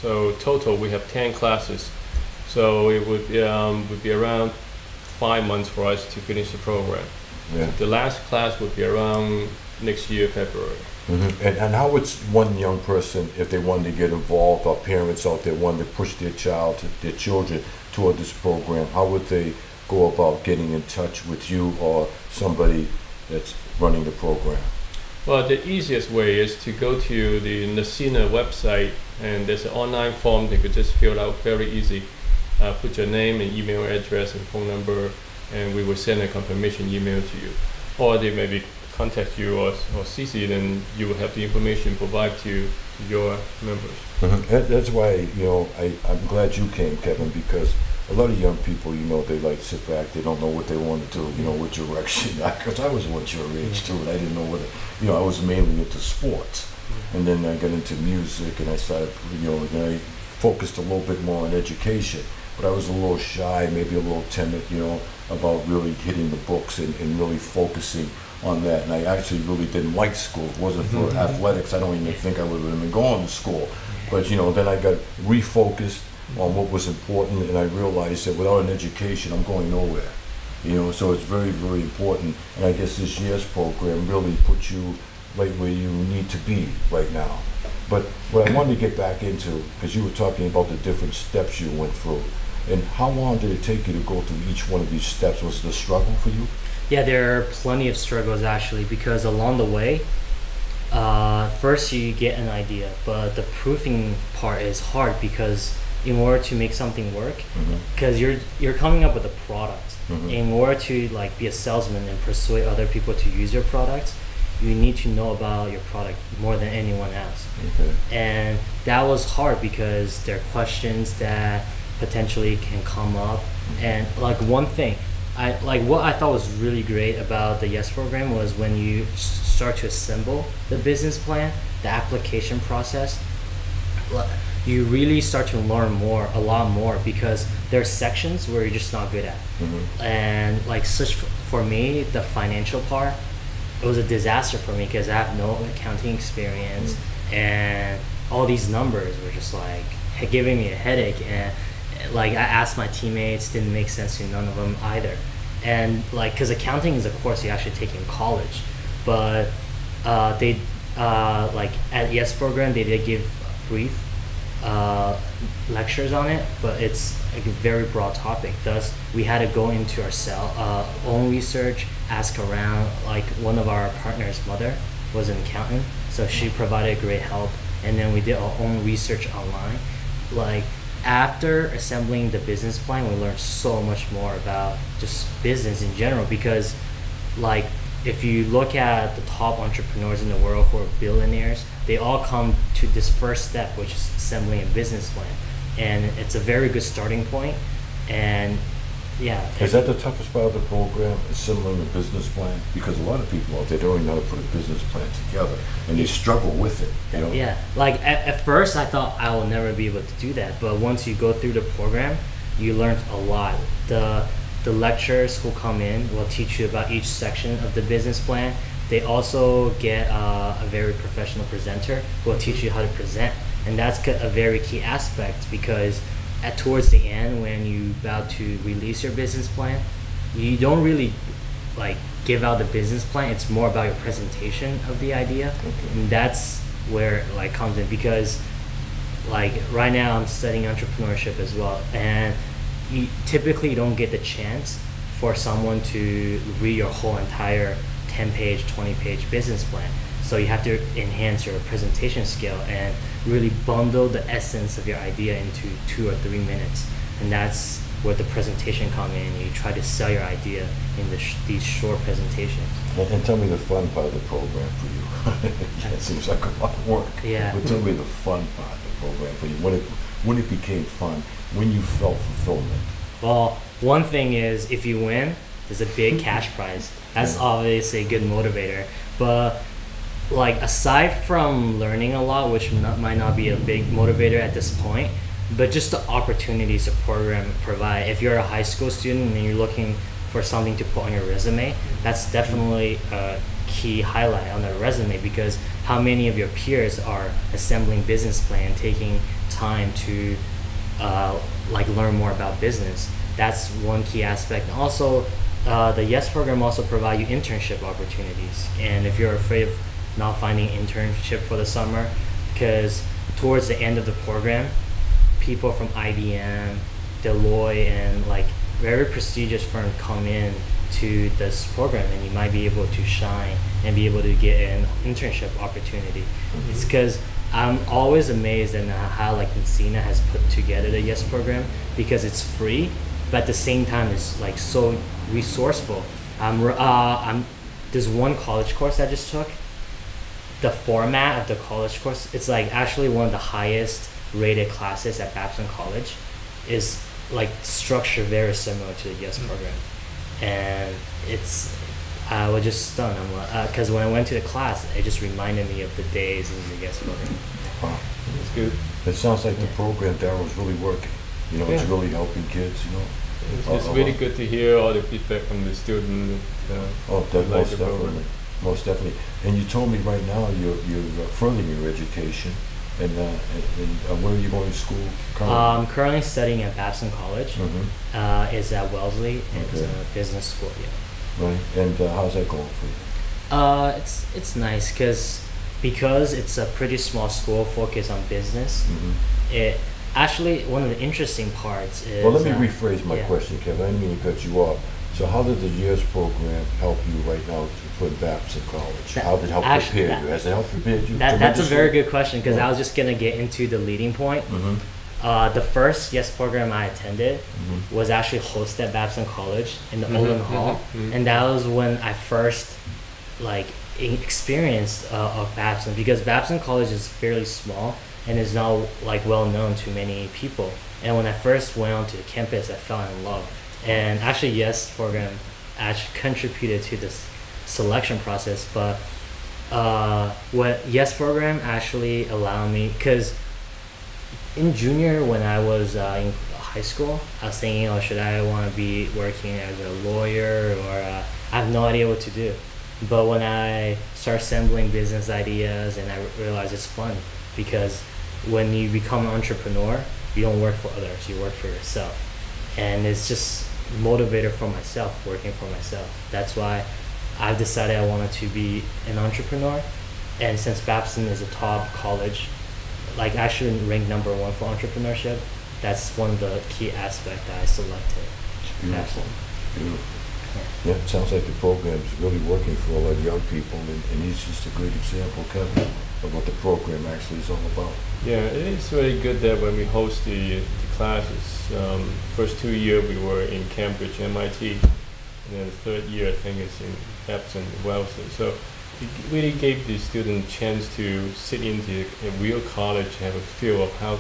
So total, we have 10 classes. So it would be around 5 months for us to finish the program. Yeah. The last class would be around next year, February. And how would one young person, if they wanted to get involved, or parents out there wanted to push their children toward this program, how would they go about getting in touch with you or somebody that's running the program? Well, the easiest way is to go to the NECINA website, and there's an online form they could just fill out very easy. Put your name and email address and phone number, and we will send a confirmation email to you. Or they maybe contact you or CC, then you will have the information provided to your members. That's why, I'm glad you came, Kevin, because a lot of young people, they like sit back, they don't know what they want to do, what direction. Because I was once your age too, and I didn't know I was mainly into sports. And then I got into music, and I started, then I focused a little bit more on education. But I was a little shy, maybe a little timid, about really hitting the books and really focusing on that. And I actually really didn't like school. It wasn't for athletics. I don't even think I would have been going to school. But, then I got refocused on what was important, and I realized that without an education, I'm going nowhere. So it's very, very important. And I guess this year's program really puts you right where you need to be right now. But what I wanted to get back into, because you were talking about the different steps you went through, and how long did it take you to go through each one of these steps? Was it a struggle for you? Yeah, there are plenty of struggles actually, because along the way, first you get an idea, but the proofing part is hard, because in order to make something work, because you're coming up with a product, in order to be a salesman and persuade other people to use your product, you need to know about your product more than anyone else. And that was hard because there are questions that potentially can come up. And one thing, what I thought was really great about the YES program was when you start to assemble the business plan, the application process, you really start to learn a lot more, because there are sections where you're just not good at. And for me, the financial part, it was a disaster for me because I have no accounting experience, and all these numbers were just giving me a headache. And I asked my teammates, didn't make sense to none of them either. And because accounting is a course you actually take in college, but they at YES program they did give brief lectures on it, but it's a very broad topic. Thus, we had to go into our own research, ask around. One of our partners' mother was an accountant, so she provided great help, and then we did our own research online. After assembling the business plan, we learned so much more about just business in general, because if you look at the top entrepreneurs in the world who are billionaires, they all come to this first step, which is assembling a business plan. And it's a very good starting point. And yeah. Is that the toughest part of the program, assembling a business plan? Because a lot of people out there don't even know how to put a business plan together, and they struggle with it. Yeah. At first, I thought I will never be able to do that. But once you go through the program, you learn a lot. The lecturers who come in will teach you about each section of the business plan. They also get a very professional presenter who will teach you how to present. And that's a very key aspect, because towards the end, when you're about to release your business plan, you don't really give out the business plan. It's more about your presentation of the idea. And that's where it comes in, because right now I'm studying entrepreneurship as well, and you typically don't get the chance for someone to read your whole entire 10-page, 20-page business plan. So you have to enhance your presentation skill and really bundle the essence of your idea into 2 or 3 minutes. And that's where the presentation comes in. You try to sell your idea in these short presentations. And tell me the fun part of the program for you. That seems like a lot of work. Yeah. But tell me the fun part of the program for you. When it became fun, when you felt fulfillment. Well, one thing is, if you win, there's a big cash prize. That's obviously a good motivator. But aside from learning a lot, which might not be a big motivator at this point, but just the opportunities the program provide. If you're a high school student and you're looking for something to put on your resume, that's definitely a key highlight on the resume, because how many of your peers are assembling business plan, taking time to like learn more about business. That's one key aspect. And also, the YES program also provide you internship opportunities. And if you're afraid of not finding internship for the summer, because towards the end of the program, people from IBM, Deloitte, and like very prestigious firms come in to this program, and you might be able to shine and be able to get an internship opportunity. Mm-hmm. It's because I'm always amazed at how like NECINA has put together the YES program, because it's free, but at the same time it's like so resourceful. There's one college course I just took. The format of the college course, it's like actually one of the highest rated classes at Babson College, is like structured very similar to the YES program. And I was just stunned. Because when I went to the class, it just reminded me of the days in the YES program. Wow, That's good. it sounds like the program, Darryl, is really working. You know, it's Yeah. really helping kids. You know. It's really good to hear all the feedback from the student. Oh, who most like the program. definitely, most definitely. And you told me right now you're furthering your education, and where are you going to school currently? I'm currently studying at Babson College. Mm-hmm. It's at Wellesley. It's Okay. a business school. Yeah. Right. And how's that going for you? It's nice because it's a pretty small school focused on business. Mm-hmm. It actually, one of the interesting parts is. Well, let me rephrase my yeah. question, Kevin. I didn't mean to cut you off. So, how did the years program help you right now for Babson College? How did it help prepare you? Has it helped prepare you? That's a very good question, because Yeah. I was just gonna get into the leading point. Mm-hmm. The first YES program I attended Mm-hmm. was actually hosted at Babson College in the Mhm, Olin Hall, mhm. and that was when I first like experienced of Babson, because Babson College is fairly small and is now like well known to many people. And when I first went onto the campus, I fell in love. And actually, YES program actually contributed to this selection process, but what YES program actually allowed me, because in junior, when I was in high school, I was thinking, oh, should I want to be working as a lawyer, or I have no idea what to do. But when I start assembling business ideas, and I realized it's fun, because when you become an entrepreneur, you don't work for others, you work for yourself. And it's just motivator for myself, working for myself. That's why I've decided I wanted to be an entrepreneur. And since Babson is a top college, like actually ranked #1 for entrepreneurship, that's one of the key aspects that I selected. It's beautiful. Babson. Beautiful. Yeah, it sounds like the program is really working for a lot of young people, and he's just a great example, Kevin, of what the program actually is all about. Yeah, it is really good that when we host the classes, first 2 years we were in Cambridge, MIT, and then the third year I think is in Babson, Wellesley. So it really gave the student a chance to sit into a real college, have a feel of how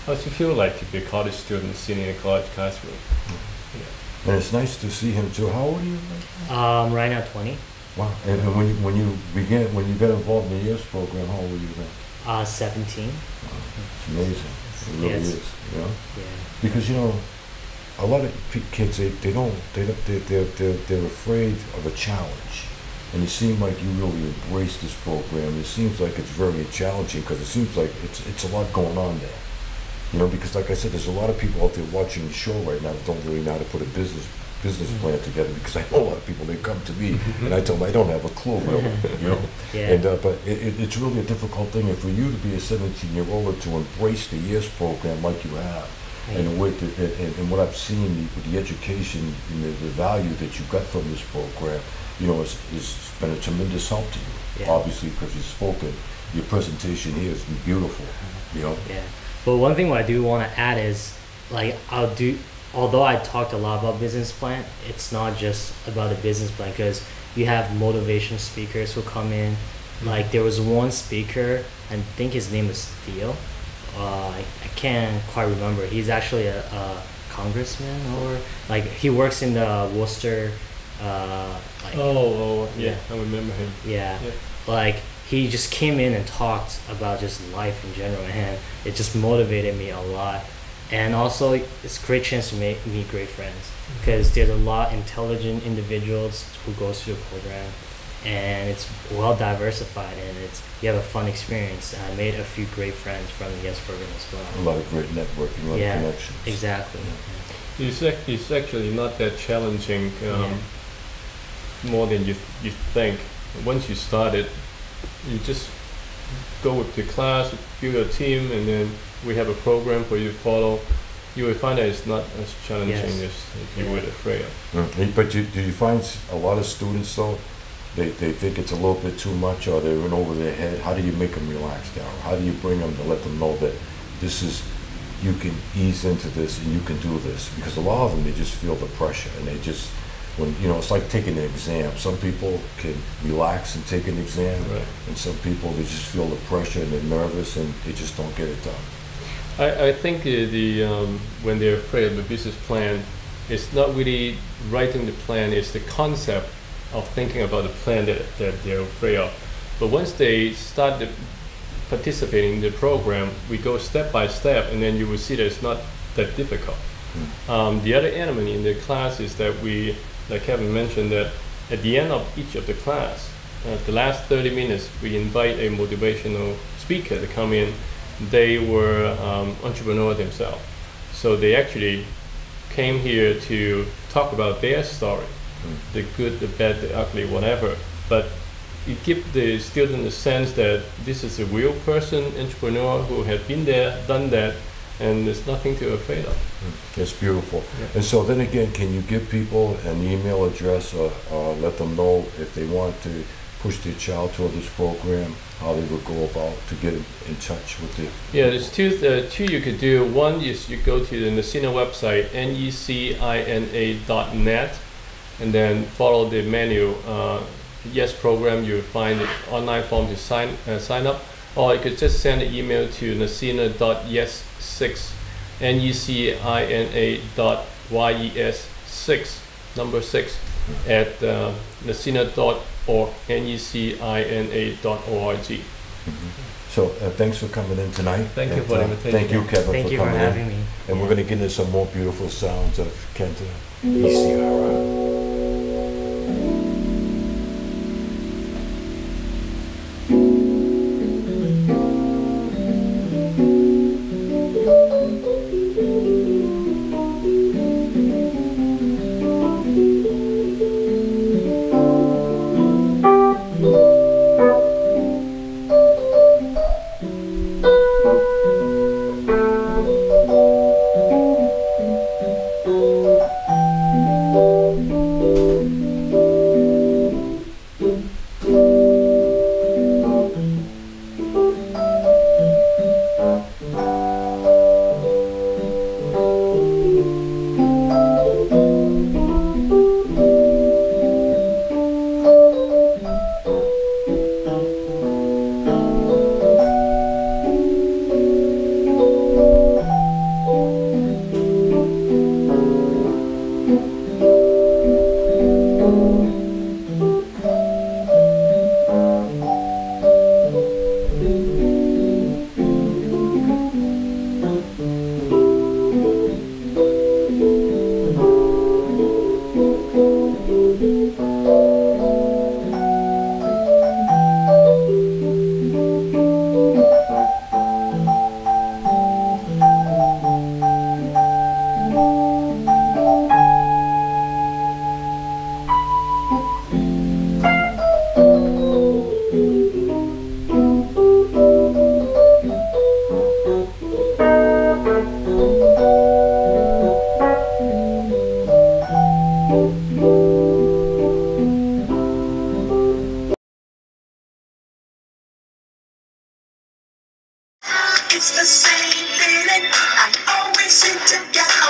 does it feel like to be a college student sitting in a college classroom. And it's nice to see him too. How old are you? Right now 20. Wow. And when you got involved in the years program, how old were you then? 17. It's amazing. It really Yes. is. You know? Yeah. Because a lot of kids they're afraid of a challenge, and it seems like you really embrace this program. It seems like it's very challenging, because it seems like it's a lot going on there. You know, because like I said, there's a lot of people out there watching the show right now that don't really know how to put a business plan together, because I know a lot of people, they come to me and I tell them I don't have a clue, really, you know. Yeah. And but it's really a difficult thing, and for you to be a 17-year-old to embrace the years program like you have, and what I've seen with the education and the value that you got from this program, you know, it's been a tremendous help to you. Yeah. Obviously, because you've spoken, your presentation here has been beautiful. You know. Yeah. But one thing what I do want to add is, like, although I talked a lot about business plan, it's not just about the business plan, because you have motivation speakers who come in. Like, there was one speaker, I think his name is Theo. I can't quite remember. He's actually a congressman, or like he works in the Worcester. Like, Yeah, I remember him. yeah. Yeah. Like, he just came in and talked about just life in general, and it just motivated me a lot. And also, it's a great chance to meet great friends, because there's a lot of intelligent individuals who goes through the program, and it's well diversified, and you have a fun experience. I made a few great friends from the YES program as well. A lot of great networking, a lot of connections. Exactly. It's actually not that challenging, more than you think. Once you start it, you just go with the class, build a team, and then we have a program for you to follow. You will find that it's not as challenging as you were afraid of. But do you find a lot of students though, they think it's a little bit too much, or they run over their head? How do you make them relax down? How do you bring them to let them know that you can ease into this and you can do this? Because a lot of them, they just feel the pressure, and they just, it's like taking an exam. Some people can relax and take an exam, right, and some people, they just feel the pressure and they're nervous and they just don't get it done. I think when they're afraid of the business plan, it's not really writing the plan, it's the concept of thinking about the plan that they're afraid of. But once they start participating in the program, we go step by step, and then you will see that it's not that difficult. The other element in the class is that we, like Kevin mentioned, that at the end of each of the class, the last 30 minutes, we invite a motivational speaker to come in. They were entrepreneurs themselves, so they actually came here to talk about their story, the good, the bad, the ugly, whatever. But you give the student a sense that this is a real person, entrepreneur, who had been there, done that, and there's nothing to be afraid of. It's beautiful. Yeah. And so then again, can you give people an email address, or let them know if they want to push their child toward this program, how they would go about to get in touch with it? Yeah, there's two you could do. One is you go to the NECINA website, NECINA.net, and then follow the menu. YES program, you'll find the online form to sign up, or you could just send an email to NECINA.yes6, NECINA.yes6, number 6, at NECINA.org, NECINA.org. So thanks for coming in tonight. Thank you for the invitation. Thank you, Kevin, Thank for you for coming having in. me. And we're going to get into some more beautiful sounds of Kenta ECR. It's the same feeling I always seem to get.